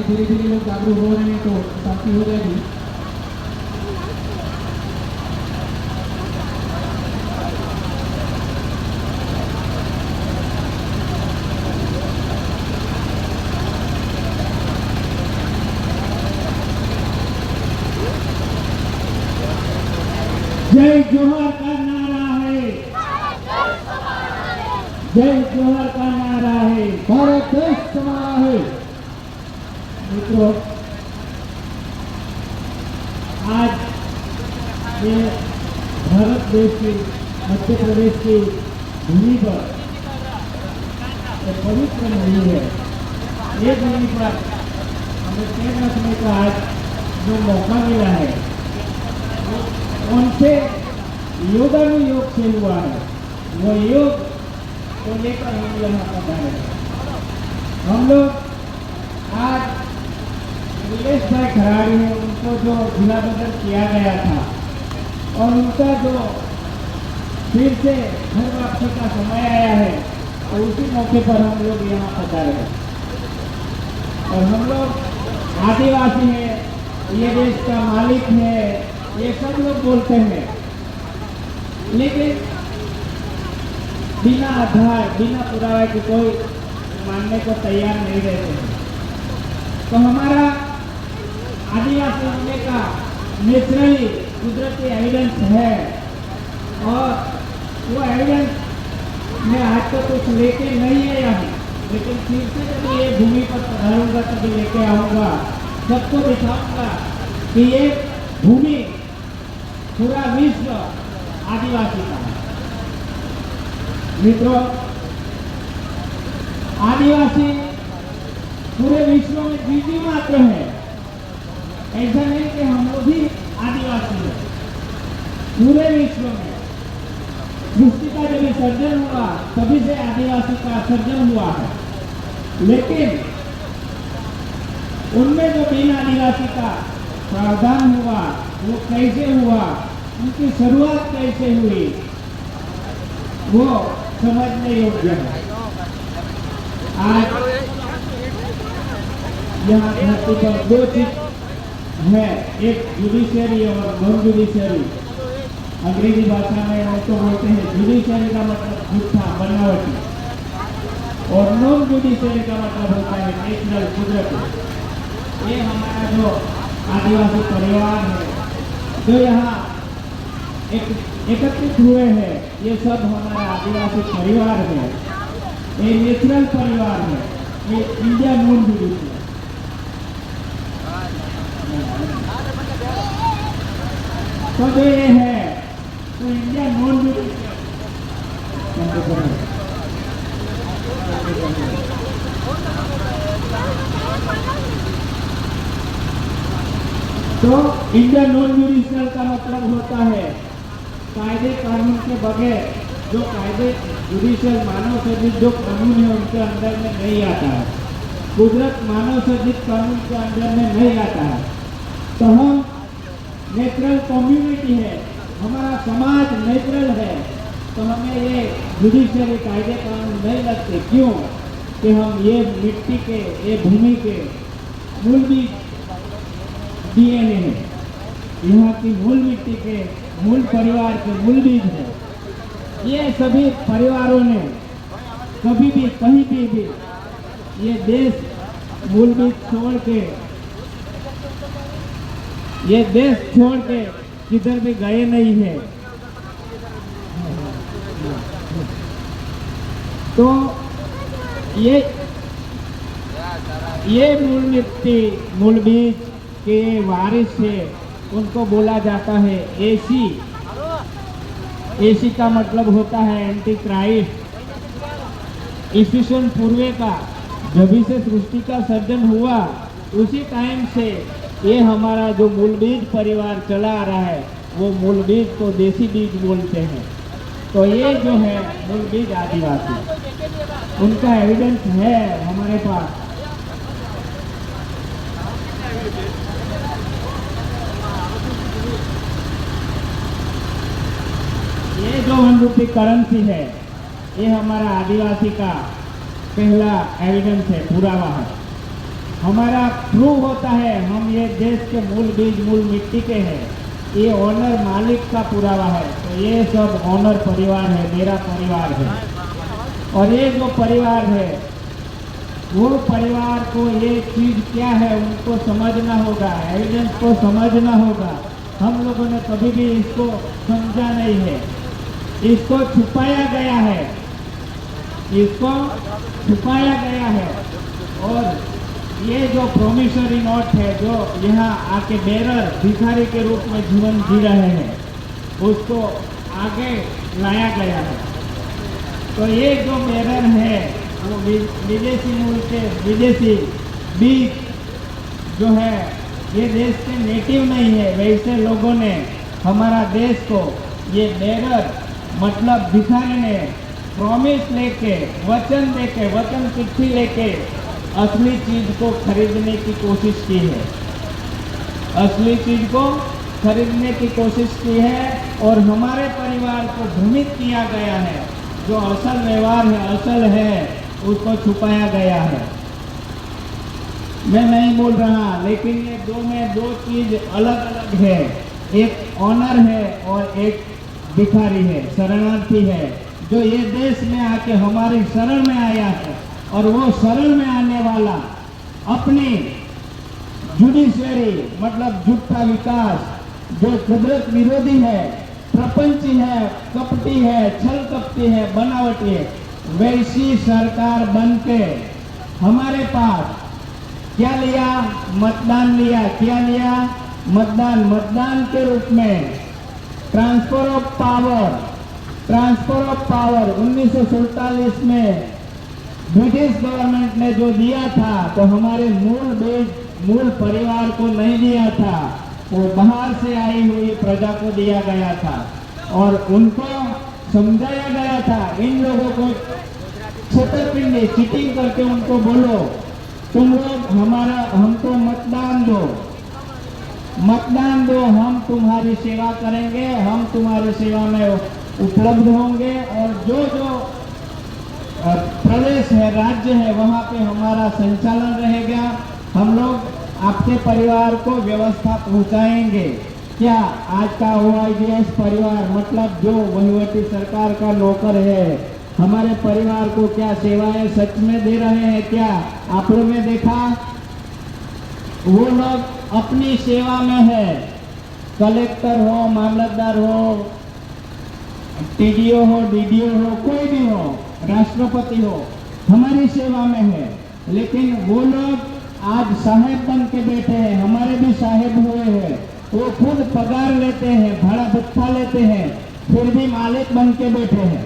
धीरे धीरे लोग जागरूक हो रहे हैं तो शांति हो जाएगी। जय जोहर का नारा है, जय जोहर का नारा है, भारत देश हमारा है। मित्रों, आज ये भारत देश की मध्य प्रदेश की भूमि पर एक पवित्र भूमि है। ये भूमि पर हमें पैर रखने का आज जो मौका मिला है उनसे योगानुयोग से हुआ है। वो योग को लेकर हम यहाँ पधारे हैं। हम लोग आज नीलेश भाई खराड़ी हैं, उनको जो जिला बदल किया गया था और उनका जो फिर से घर वापसी का समय आया है तो उसी मौके पर हम लोग यहाँ पधारे हैं। और हम लोग आदिवासी हैं, ये देश का मालिक है, ये सब लोग बोलते हैं, लेकिन बिना आधार बिना पुरावे के कोई मानने को तैयार नहीं रहते हैं। तो हमारा आदिवासी होने का नेचुरली कुदरती एविडेंस है और वो एविडेंस मैं आज तो कुछ लेके नहीं है यहाँ, लेकिन फिर से जब ये भूमि पर पधारूंगा तभी लेके आऊँगा, सबको दिखाऊंगा कि ये भूमि पूरा विश्व आदिवासी का है। मित्रों, आदिवासी पूरे विश्व में द्वितीय मात्र है। ऐसा नहीं कि हम लोग ही आदिवासी हैं। पूरे विश्व में सृष्टि का जब सर्जन हुआ तभी से आदिवासी का सर्जन हुआ है, लेकिन उनमें जो बिन आदिवासी का प्रावधान हुआ वो कैसे हुआ, उनकी शुरुआत कैसे हुई, वो समझने योग्य है। आज यहाँ धरती पर दो चीज है, एक जुडिशियरी और नॉन जुडिशियरी। अंग्रेजी भाषा में वो तो बोलते हैं जुडिशियरी का मतलब झूठा बनावटी और नॉन जुडिशियरी का मतलब होता है नेचुरल कुदरती। ये हमारा जो आदिवासी परिवार है जो यहाँ एकत्रित हुए हैं, ये सब हमारा आदिवासी परिवार है। ये नेचुरल परिवार है, ये इंडिया नॉन जुडिशियल। तो जो ये है तो इंडिया नॉन जुडिशियल। तो इंडिया नॉन जुडिशियल का मतलब होता है कायदे कानून के बगैर जो कायदे जुडिशियल मानव सर्जित जो कानून है उनके अंदर में नहीं आता है। कुदरत मानव सर्जित कानून के अंदर में नहीं आता है। तो हम नेचुरल कम्युनिटी है, हमारा समाज नेचुरल है, तो हमें ये जुडिशियल कायदे कानून नहीं लगते। क्यों कि हम ये मिट्टी के, ये भूमि के मूल बीज डीएनए है, यहाँ की मूल मिट्टी के मूल परिवार के मूल बीज है। ये सभी परिवारों ने कभी भी कहीं भी ये देश मूल बीज छोड़ के, ये देश छोड़ के किधर भी गए नहीं है। तो ये मूल मिट्टी मूल बीज के वारिस है, उनको बोला जाता है एसी। एसी का मतलब होता है एंटी क्राइस्ट। ईस्वीसन पूर्व का जब से सृष्टि का सर्जन हुआ उसी टाइम से ये हमारा जो मूल बीज परिवार चला आ रहा है, वो मूल बीज को देसी बीज बोलते हैं। तो ये जो है मूल बीज आदिवासी, उनका एविडेंस है हमारे पास। ये जो 1 रुपये करेंसी है, ये हमारा आदिवासी का पहला एविडेंस है, पुरावा है। हमारा प्रूव होता है हम ये देश के मूल बीज मूल मिट्टी के हैं, ये ऑनर मालिक का पुरावा है। तो ये सब ऑनर परिवार है, मेरा परिवार है। और ये जो परिवार है वो परिवार को ये चीज क्या है उनको समझना होगा, एविडेंस को समझना होगा। हम लोगों ने कभी भी इसको समझा नहीं है, इसको छुपाया गया है, इसको छुपाया गया है। और ये जो प्रोमिसरी नोट है जो यहाँ आके बेरर भिखारी के रूप में जीवन जी रहे हैं उसको आगे लाया गया है। तो ये जो बेरर है वो विदेशी मूल के विदेशी बीज जो है ये देश के नेटिव नहीं है। वैसे लोगों ने हमारा देश को ये बेरर मतलब भिखारी ने प्रॉमिस लेके वचन देके वचन चिट्ठी लेके असली चीज को खरीदने की कोशिश की है, असली चीज को खरीदने की कोशिश की है। और हमारे परिवार को भ्रमित किया गया है, जो असल व्यवहार है असल है उसको छुपाया गया है। मैं नहीं बोल रहा, लेकिन ये दो चीज अलग अलग है। एक ऑनर है और एक भिखारी है, शरणार्थी है, जो ये देश में आके हमारी शरण में आया है। और वो शरण में आने वाला अपनी जुडिशियरी मतलब झूठा विकास जो कुदरत विरोधी है, प्रपंची है, कपटी है, छल कपटी है, बनावटी है, वैसी सरकार बन के हमारे पास क्या लिया? मतदान लिया। क्या लिया? मतदान। मतदान के रूप में transfer of power, transfer of power 1947 में ब्रिटिश गवर्नमेंट ने जो दिया था तो हमारे मूल परिवार को नहीं दिया था, वो बाहर से आई हुई प्रजा को दिया गया था। और उनको समझाया गया था, इन लोगों को छेतरपिंडी चीटिंग करके उनको बोलो तुम लोग हमको मतदान दो, मतदान दो, हम तुम्हारी सेवा करेंगे, हम तुम्हारी सेवा में उपलब्ध होंगे। और जो प्रदेश है, राज्य है, वहाँ पे हमारा संचालन रहेगा। हम लोग आपके परिवार को व्यवस्था पहुँचाएंगे। क्या आज का OIGS परिवार मतलब जो वहीवटी सरकार का नौकर है, हमारे परिवार को क्या सेवाएं सच में दे रहे हैं? क्या आप लोगों ने देखा? वो लोग अपनी सेवा में है, कलेक्टर हो, मामलतदार हो, TDO हो, DDO हो, कोई भी हो, राष्ट्रपति हो, हमारी सेवा में है। लेकिन वो लोग आज साहेब बन के बैठे हैं, हमारे भी साहेब हुए हैं, वो खुद पगार लेते हैं, भाड़ा भत्ता लेते हैं, फिर भी मालिक बन के बैठे हैं।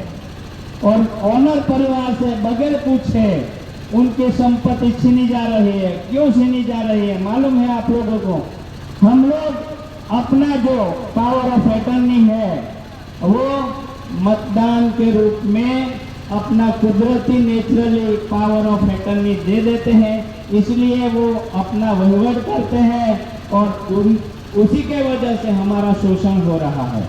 और ऑनर परिवार से बगैर पूछे उनकी संपत्ति छीनी जा रही है। क्यों छीनी जा रही है मालूम है आप लोगों को? हम लोग अपना जो पावर ऑफ अटर्नी है वो मतदान के रूप में अपना कुदरती नेचुरली पावर ऑफ अटर्नी दे देते हैं, इसलिए वो अपना वहीवट करते हैं और उसी के वजह से हमारा शोषण हो रहा है।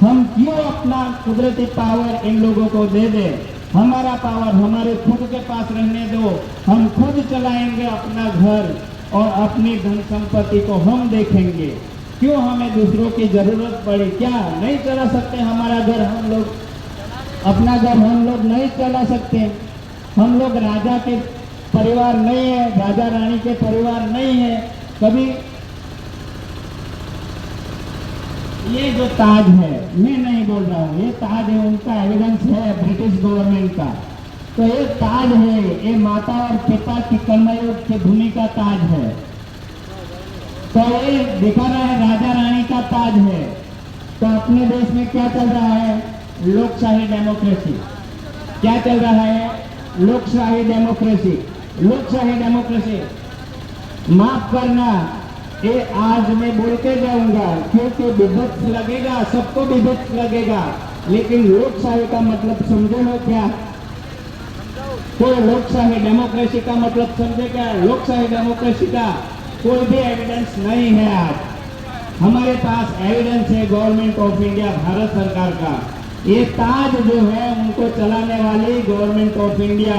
हम क्यों अपना कुदरती पावर इन लोगों को दे दे? हमारा पावर हमारे खुद के पास रहने दो, हम खुद चलाएंगे अपना घर और अपनी धन संपत्ति को हम देखेंगे। क्यों हमें दूसरों की जरूरत पड़ी? क्या नहीं चला सकते हमारा घर? हम लोग अपना घर हम लोग नहीं चला सकते? हम लोग राजा के परिवार नहीं है, राजा रानी के परिवार नहीं है। कभी ये जो ताज है, मैं नहीं बोल रहा हूँ, ये ताज है, उनका एविडेंस है ब्रिटिश गवर्नमेंट का। तो ये ताज है, ये माता और पिता की कर्मयोग की भूमि का ताज है। तो ये दिखा रहा है राजा रानी का ताज है। तो अपने देश में क्या चल रहा है? लोकशाही डेमोक्रेसी। क्या चल रहा है? लोकशाही डेमोक्रेसी। लोकशाही डेमोक्रेसी माफ करना, ये आज मैं बोल के जाऊंगा क्योंकि विभत्स लगेगा, सबको विभत्स लगेगा, लेकिन लोकशाही का मतलब समझे हो क्या? कोई लोकशाही डेमोक्रेसी का मतलब समझेगा? लोकशाही डेमोक्रेसी का कोई भी एविडेंस नहीं है। आज हमारे पास एविडेंस है गवर्नमेंट ऑफ इंडिया, भारत सरकार का। ये ताज जो है उनको चलाने वाली गवर्नमेंट ऑफ इंडिया,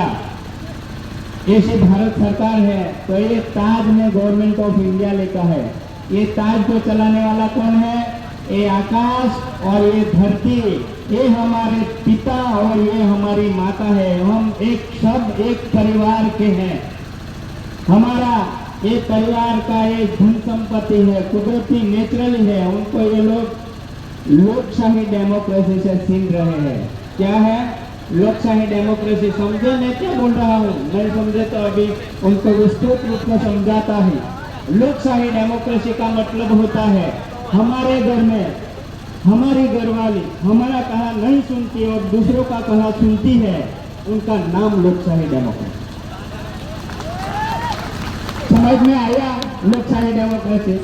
ऐसी भारत सरकार है तो ये ताज में गवर्नमेंट ऑफ इंडिया लिखा है। ये ताज को चलाने वाला कौन है? ये आकाश और ये धरती, ये हमारे पिता और ये हमारी माता है। हम सब एक परिवार के हैं। हमारा ये परिवार का एक धन संपत्ति है, कुदरती नेचुरली है। उनको ये लोग लोकशाही डेमोक्रेसी से छीन रहे हैं। क्या है लोकशाही डेमोक्रेसी? समझे मैं क्या बोल रहा हूँ? नहीं समझे तो अभी उनको विस्तृत रूप में समझाता है। लोकशाही डेमोक्रेसी का मतलब होता है हमारे घर में हमारी घरवाली हमारा कहा नहीं सुनती और दूसरों का कहा सुनती है, उनका नाम लोकशाही डेमोक्रेसी। समझ में आया? लोकशाही डेमोक्रेसी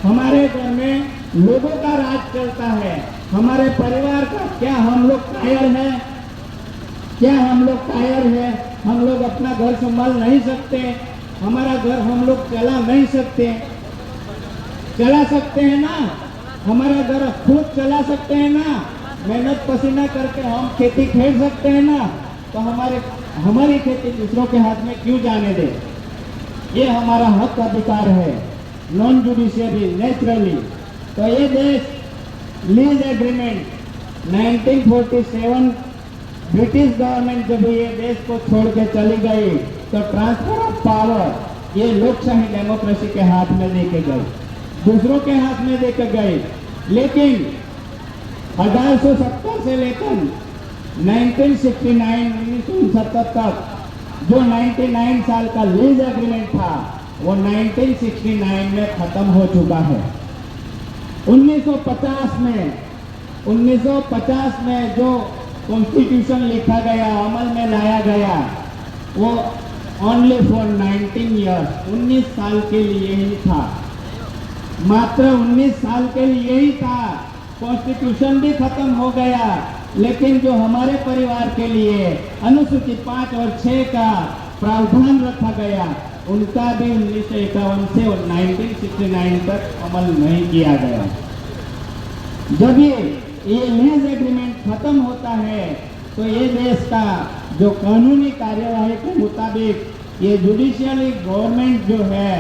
हमारे घर में लोगों का राज चलता है, हमारे परिवार का। क्या हम लोग कायर हैं? क्या हम लोग कायर हैं? हम लोग अपना घर संभाल नहीं सकते? हमारा घर हम लोग चला नहीं सकते? चला सकते हैं ना? हमारा घर खुद चला सकते हैं ना? मेहनत पसीना करके हम खेती खेल सकते हैं ना? तो हमारी खेती दूसरों के हाथ में क्यों जाने दे? ये हमारा हक अधिकार है, नॉन जुडिशियरी नेचुरली। तो ये देश लीज एग्रीमेंट 1947 ब्रिटिश गवर्नमेंट जब ये देश को छोड़ के चली गई तो ट्रांसफर ऑफ पावर ये लोकशाही डेमोक्रेसी के हाथ में लेके गई, दूसरों के हाथ में देकर गए। लेकिन 1870 से लेकर 1969 तक जो 99 साल का लीज एग्रीमेंट था वो 1969 में खत्म हो चुका है। 1950 में जो कॉन्स्टिट्यूशन लिखा गया, अमल में लाया गया, वो ओनली फॉर 19 ईयर्स 19 साल के लिए ही था, मात्र 19 साल के लिए ही था। कॉन्स्टिट्यूशन भी खत्म हो गया, लेकिन जो हमारे परिवार के लिए अनुसूची 5 और 6 का प्रावधान रखा गया, उनका भी 1951 से 1969 तक अमल नहीं किया गया। जब ये लीज एग्रीमेंट खत्म होता है तो ये देश का जो कानूनी कार्यवाही के मुताबिक ये जुडिशियली गवर्नमेंट जो है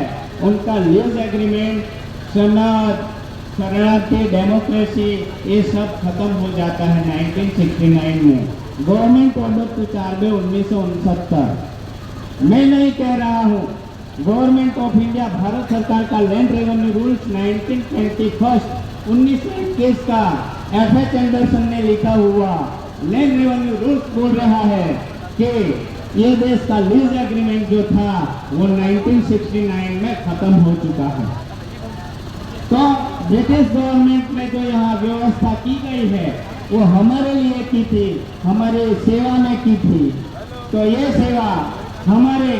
उनका लीज एग्रीमेंट, सनद, शरणार्थी, डेमोक्रेसी ये सब खत्म हो जाता है 1969 में। Government order to 4/1969। मैं नहीं कह रहा हूँ, गवर्नमेंट ऑफ इंडिया भारत सरकार का लैंड रेवेन्यू रूल्स 1921 का FH एंडरसन ने लिखा हुआ लैंड रेवेन्यू रूल्स बोल रहा है कि ये देश का लीज एग्रीमेंट जो था वो 1969 में खत्म हो चुका है। तो ब्रिटिश गवर्नमेंट ने जो यहाँ व्यवस्था की गई है वो हमारे लिए की थी, हमारे सेवा में की थी। तो ये सेवा हमारे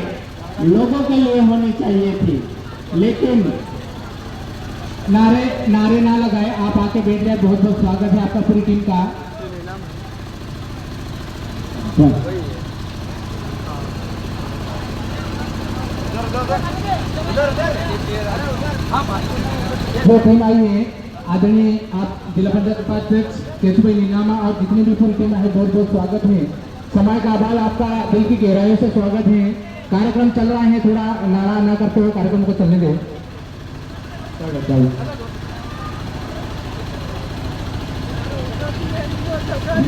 लोगों के लिए होनी चाहिए थी। लेकिन नारे ना लगाए, आप आके बैठ जाए। बहुत बहुत स्वागत है आपका पूरी टीम का। वो टीम आई है, आदरणीय आप जिला पंचायत उपाध्यक्ष केशुभाई नीलामा और जितनी भी पूरी टीम है, बहुत बहुत स्वागत है। समय का अभाव, आपका दिल की गहराइयों से स्वागत है। कार्यक्रम चल रहा है, थोड़ा नारा ना करते हुए कार्यक्रम को चलने दो।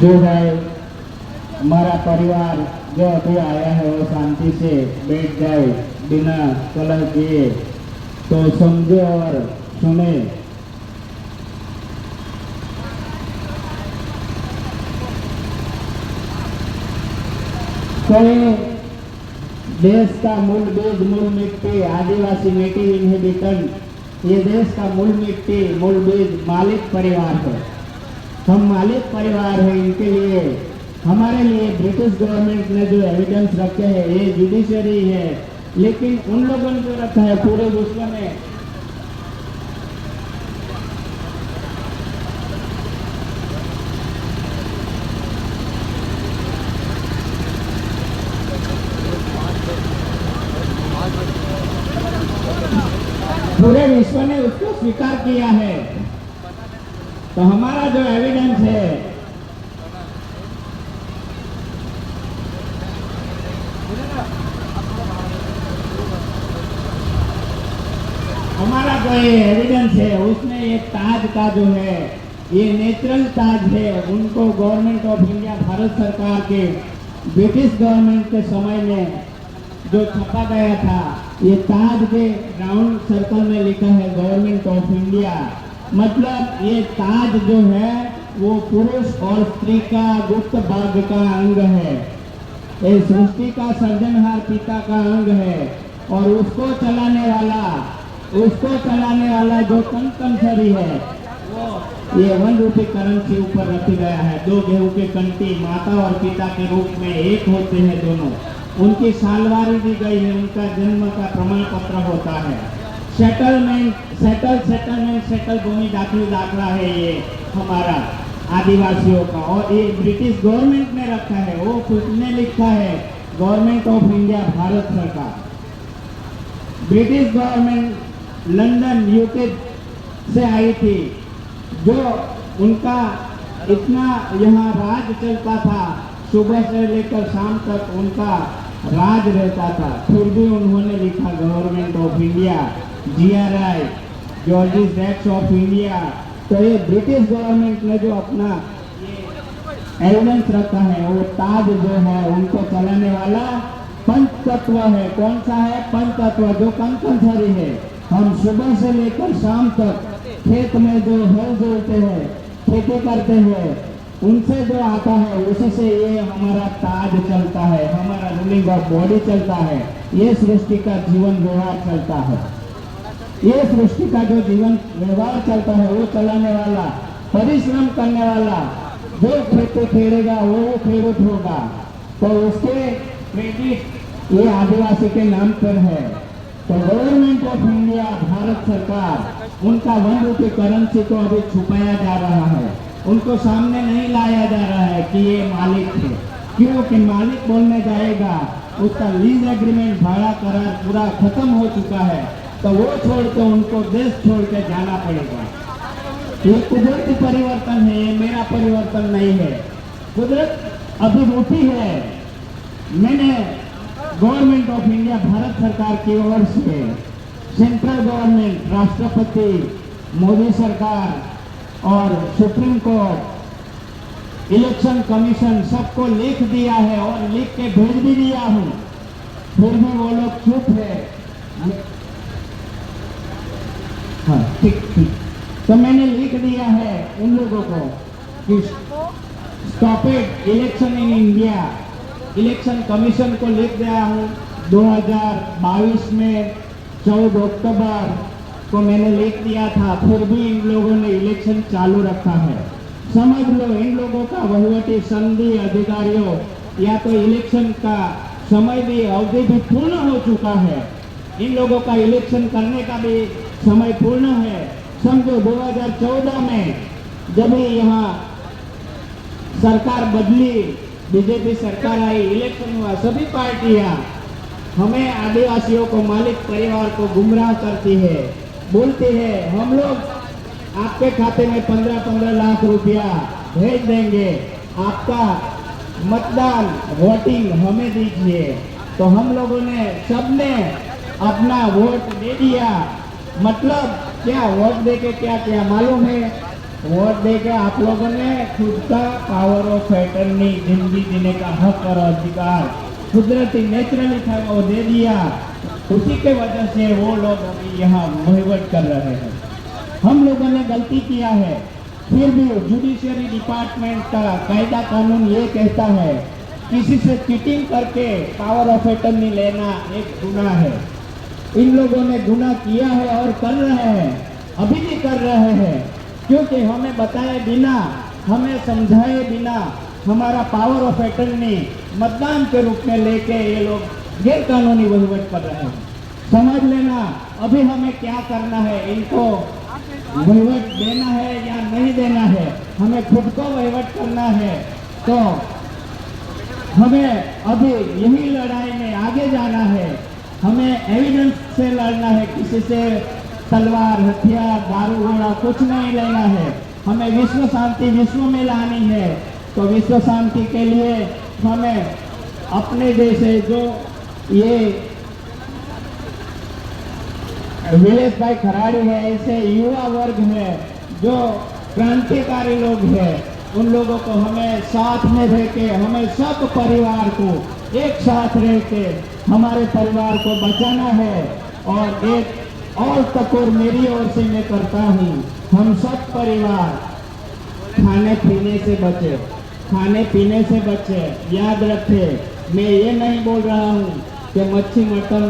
जो है हमारा परिवार जो अभी आया है वो शांति से बैठ जाए, बिना कलह किए, तो समझे और सुने। कोई देश का मूल बीज, मूल मिट्टी, आदिवासी नेटिव इनहेबिटेंट, ये देश का मूल मिट्टी, मूल बीज मालिक परिवार है। हम मालिक परिवार है, इनके लिए हमारे लिए ब्रिटिश गवर्नमेंट ने जो एविडेंस रखे हैं ये जुडिशरी है। लेकिन उन लोगों ने जो रखा है पूरे विश्व में, पूरे विश्व ने उसको स्वीकार किया है। तो हमारा जो एविडेंस है हमारा जो ये एविडेंस है उसमें ये ताज का जो है ये नेचुरल ताज है। उनको गवर्नमेंट ऑफ इंडिया भारत सरकार के ब्रिटिश गवर्नमेंट के समय में जो छपा गया था, ये ताज के राउंड सर्कल में लिखा है गवर्नमेंट ऑफ इंडिया। मतलब ये ताज जो है वो पुरुष और स्त्री का गुप्त भाग्य का अंग है। ये सृष्टि का सृजनहार पिता का अंग है और उसको चलाने वाला जो कंकंसरी है वो ये 1 रुपये करेंसी ऊपर रखा गया है। 2 गेहूं के कंटी माता और पिता के रूप में एक होते हैं दोनों। उनकी सालवारी दी गई है, उनका जन्म का प्रमाण पत्र होता है। सेटल भूमि दाखला है ये हमारा आदिवासियों का। और ये ब्रिटिश गवर्नमेंट ने रखा है, वो किसने लिखा है? गवर्नमेंट ऑफ इंडिया भारत सरकार। ब्रिटिश गवर्नमेंट लंदन यूके से आई थी, जो उनका इतना यहाँ राज चलता था, सुबह से लेकर शाम तक उनका राज रहता था, फिर भी उन्होंने लिखा government of India, GRI George's act of India. तो ये ब्रिटिश गवर्नमेंट ने जो अपना एविडेंस रखा है, वो ताज जो है उनको चलाने वाला पंच तत्व है। कौन सा है? पंच तत्व, जो कंकंसरी है। हम सुबह से लेकर शाम तक खेत में जो हल जोड़ते हैं, खेती करते हैं, उनसे जो आता है उसी से ये हमारा ताज चलता है, हमारा रूलिंग ऑफ बॉडी चलता है, ये सृष्टि का जीवन व्यवहार चलता है। ये सृष्टि का जो जीवन व्यवहार चलता है वो चलाने वाला, परिश्रम करने वाला, जो खेती खेड़ेगा वो खेडूत होगा। तो उसके क्रेडिट ये आदिवासी के नाम पर है। तो गवर्नमेंट ऑफ इंडिया भारत सरकार उनका 1 रुपये करेंसी को अभी छुपाया जा रहा है, उनको सामने नहीं लाया जा रहा है कि ये मालिक है। क्योंकि मालिक बोलने जाएगा, उसका लीज एग्रीमेंट भाड़ा करार पूरा खत्म हो चुका है, तो वो छोड़ के उनको देश छोड़ के जाना पड़ेगा। ये कुदरती परिवर्तन है, ये मेरा परिवर्तन नहीं है। कुदरत अभिरूपी है। मैंने गवर्नमेंट ऑफ इंडिया भारत सरकार की ओर से सेंट्रल गवर्नमेंट, राष्ट्रपति, मोदी सरकार और सुप्रीम कोर्ट, इलेक्शन कमीशन सबको लिख दिया है और लिख के भेज भी दिया हूँ, फिर भी वो लोग चुप है। हाँ, ठीक। तो मैंने लिख दिया है उन लोगों को कि stop it election in India. Election commission को लिख दिया हूँ 2022 में 14 अक्टूबर को मैंने लिख दिया था, फिर भी इन लोगों ने इलेक्शन चालू रखा है। समझ लो, इन लोगों का वहीवटी संधि अधिकारियों या तो इलेक्शन का समय भी अवधि भी पूर्ण हो चुका है, इन लोगों का इलेक्शन करने का भी समय पूर्ण है। समझो 2014 में जब यहाँ सरकार बदली, बीजेपी सरकार आई, इलेक्शन हुआ, सभी पार्टियां हमें आदिवासियों को, मालिक परिवार को गुमराह करती है, बोलती है हम लोग आपके खाते में 15-15 लाख रुपया भेज देंगे, आपका मतदान वोटिंग हमें दीजिए। तो हम लोगों ने सबने अपना वोट दे दिया। मतलब क्या वोट दे के क्या किया मालूम है? वोट दे के आप लोगों ने खुद का पावर ऑफ अटर्नी, जिंदगी जीने का हक और अधिकार कुदरती नेचुरली था वो दे दिया। उसी के वजह से वो लोग अभी यहाँ वहीवट कर रहे हैं। हम लोगों ने गलती किया है, फिर भी जुडिशियरी डिपार्टमेंट का कायदा कानून ये कहता है किसी से चीटिंग करके पावर ऑफ अटर्नी लेना एक गुनाह है। इन लोगों ने गुनाह किया है और कर रहे हैं, अभी भी कर रहे हैं, क्योंकि हमें बताए बिना, हमें समझाए बिना हमारा पावर ऑफ अटर्नी मतदान के रूप में लेके ये लोग गैर कानूनी वहीवट कर रहे हैं। समझ लेना अभी हमें क्या करना है, इनको वहीवट देना है या नहीं देना है, हमें खुद को वहीवट करना है। तो हमें अभी यही लड़ाई में आगे जाना है, हमें एविडेंस से लड़ना है, किसी से तलवार, हथियार, दारू घोड़ा कुछ नहीं लेना है। हमें विश्व शांति विश्व में लानी है। तो विश्व शांति के लिए हमें अपने जैसे जो ये विलेश भाई खराड़ी है, ऐसे युवा वर्ग है जो क्रांतिकारी लोग हैं, उन लोगों को हमें साथ में रह के, हमें सब परिवार को एक साथ रह के हमारे परिवार को बचाना है। और एक और टकोर मेरी ओर से मैं करता हूँ, हम सब परिवार खाने पीने से बचे, खाने पीने से बचे। याद रखें, मैं ये नहीं बोल रहा हूँ कि मच्छी मटन,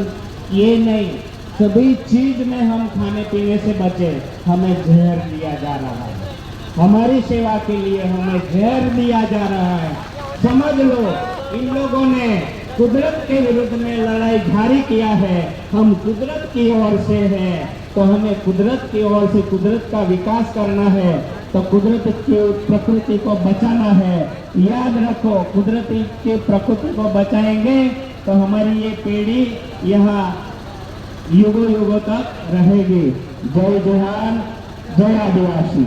ये नहीं, सभी चीज में हम खाने पीने से बचे। हमें जहर दिया जा रहा है, हमारी सेवा के लिए हमें जहर दिया जा रहा है। समझ लो, इन लोगों ने कुदरत के विरुद्ध में लड़ाई जारी किया है। हम कुदरत की ओर से हैं, तो हमें कुदरत की ओर से कुदरत का विकास करना है, तो कुदरत की प्रकृति को बचाना है। याद रखो, कुदरती की प्रकृति को बचाएंगे तो हमारी ये पीढ़ी यहाँ युगों युगों तक रहेगी। जय जवान, जय आदिवासी।